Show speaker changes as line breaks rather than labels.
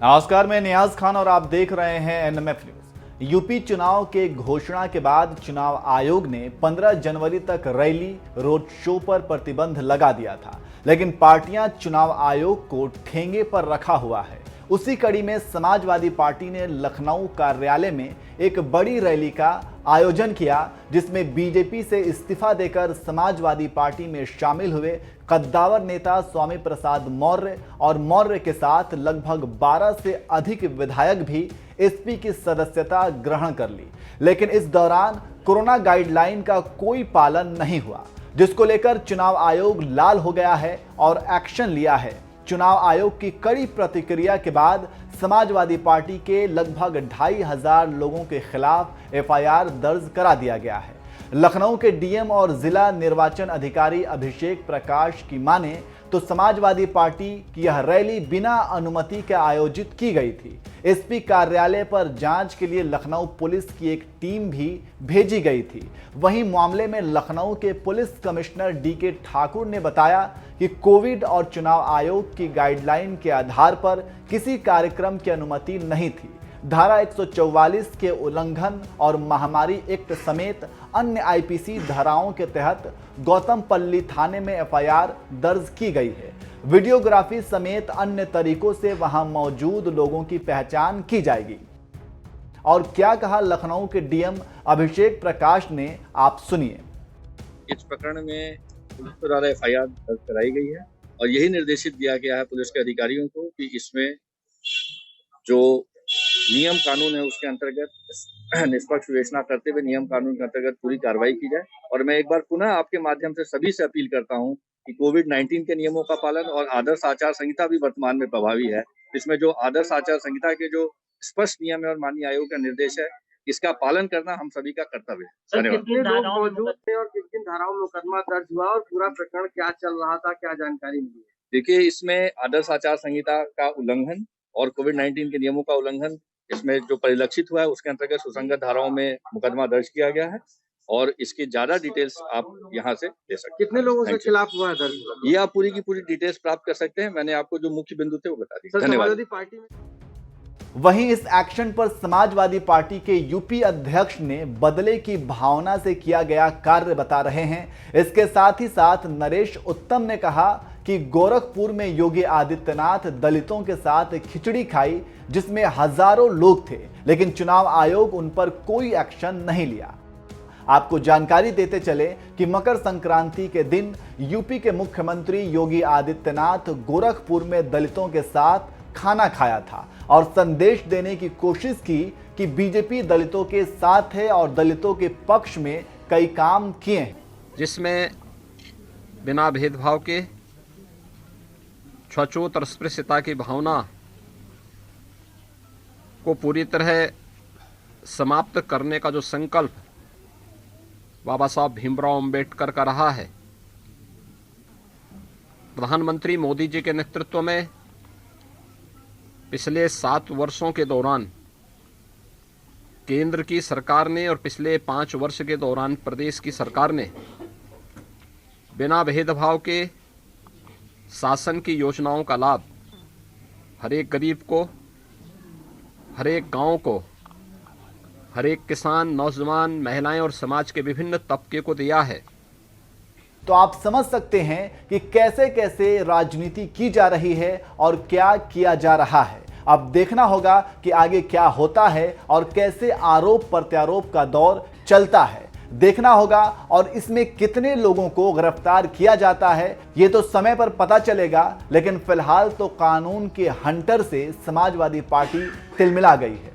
नमस्कार, मैं नियाज खान और आप देख रहे हैं एनएमएफ न्यूज। यूपी चुनाव के घोषणा के बाद चुनाव आयोग ने 15 जनवरी तक रैली रोड शो पर प्रतिबंध लगा दिया था, लेकिन पार्टियां चुनाव आयोग को ठेंगे पर रखा हुआ है। उसी कड़ी में समाजवादी पार्टी ने लखनऊ कार्यालय में एक बड़ी रैली का आयोजन किया, जिसमें बीजेपी से इस्तीफा देकर समाजवादी पार्टी में शामिल हुए कद्दावर नेता स्वामी प्रसाद मौर्य और मौर्य के साथ लगभग 12 से अधिक विधायक भी एसपी की सदस्यता ग्रहण कर ली। लेकिन इस दौरान कोरोना गाइडलाइन का कोई पालन नहीं हुआ, जिसको लेकर चुनाव आयोग लाल हो गया है और एक्शन लिया है। चुनाव आयोग की कड़ी प्रतिक्रिया के बाद समाजवादी पार्टी के लगभग 2500 लोगों के खिलाफ एफआईआर दर्ज करा दिया गया है। लखनऊ के डीएम और जिला निर्वाचन अधिकारी अभिषेक प्रकाश की माने तो समाजवादी पार्टी की यह रैली बिना अनुमति के आयोजित की गई थी। एसपी कार्यालय पर जांच के लिए लखनऊ पुलिस की एक टीम भी भेजी गई थी। वहीं मामले में लखनऊ के पुलिस कमिश्नर डीके ठाकुर ने बताया कि कोविड और चुनाव आयोग की गाइडलाइन के आधार पर किसी कार्यक्रम की अनुमति नहीं थी। धारा 144 के उल्लंघन और महामारी एक्ट समेत अन्य आईपीसी धाराओं के तहत गौतमपल्ली थाने में एफआईआर दर्ज की गई है। वीडियोग्राफी समेत अन्य तरीकों से वहां मौजूद लोगों की पहचान की जाएगी। और क्या कहा लखनऊ के डीएम अभिषेक प्रकाश ने, आप सुनिए।
इस प्रकरण में पुलिस द्वारा एफआईआर दर्ज कराई गई है और यही निर्देशित दिया गया है पुलिस के अधिकारियों को कि इसमें जो नियम कानून है उसके अंतर्गत निष्पक्ष विवेचना करते हुए नियम कानून के अंतर्गत पूरी कार्रवाई की जाए। और मैं एक बार पुनः आपके माध्यम से सभी से अपील करता हूं कि कोविड-19 के नियमों का पालन और आदर्श आचार संहिता भी वर्तमान में प्रभावी है। इसमें जो आदर्श आचार संहिता के जो स्पष्ट नियम है और माननीय आयोग का निर्देश है, इसका पालन करना हम सभी का कर्तव्य है। धन्यवाद।
कितने लोग मौजूद थे और किन किन धाराओं में मुकदमा दर्ज हुआ और पूरा प्रकरण क्या चल रहा था, क्या जानकारी मिली है?
देखिए, इसमें आदर्श आचार संहिता का उल्लंघन और कोविड-19 के नियमों का उल्लंघन इसमें जो परिलक्षित हुआ है उसके अंतर्गत सुसंगत धाराओं में मुकदमा दर्ज किया गया है और इसकी ज्यादा डिटेल्स आप यहां से ले सकते हैं।
कितने लोगों के खिलाफ हुआ है दर्ज?
ये आप पूरी की पूरी डिटेल्स प्राप्त कर सकते हैं। मैंने आपको जो मुख्य बिंदु थे वो बता दी। धन्यवाद।
समाजवादी पार्टी में
वहीं इस एक्शन पर समाजवादी पार्टी के यूपी अध्यक्ष ने बदले की भावना से किया गया कार्य बता रहे हैं। इसके साथ ही साथ नरेश उत्तम ने कहा कि गोरखपुर में योगी आदित्यनाथ दलितों के साथ खिचड़ी खाई, जिसमें हजारों लोग थे, लेकिन चुनाव आयोग उन पर कोई एक्शन नहीं लिया। आपको जानकारी देते चले कि मकर संक्रांति के दिन यूपी के मुख्यमंत्री योगी आदित्यनाथ गोरखपुर में दलितों के साथ खाना खाया था और संदेश देने की कोशिश की कि बीजेपी दलितों के साथ है और दलितों के पक्ष में कई काम किए हैं,
जिसमें बिना भेदभाव के छूत और स्पृश्यता की भावना को पूरी तरह समाप्त करने का जो संकल्प बाबा साहब भीमराव अंबेडकर का रहा है, प्रधानमंत्री मोदी जी के नेतृत्व में पिछले 7 वर्षों के दौरान केंद्र की सरकार ने और पिछले 5 वर्ष के दौरान प्रदेश की सरकार ने बिना भेदभाव के शासन की योजनाओं का लाभ हर एक गरीब को, हर एक गांव को, हर एक किसान, नौजवान, महिलाएं और समाज के विभिन्न तबके को दिया है।
तो आप समझ सकते हैं कि कैसे कैसे राजनीति की जा रही है और क्या किया जा रहा है। अब देखना होगा कि आगे क्या होता है और कैसे आरोप प्रत्यारोप का दौर चलता है, देखना होगा। और इसमें कितने लोगों को गिरफ्तार किया जाता है ये तो समय पर पता चलेगा, लेकिन फिलहाल तो कानून के हंटर से समाजवादी पार्टी तिलमिला गई है।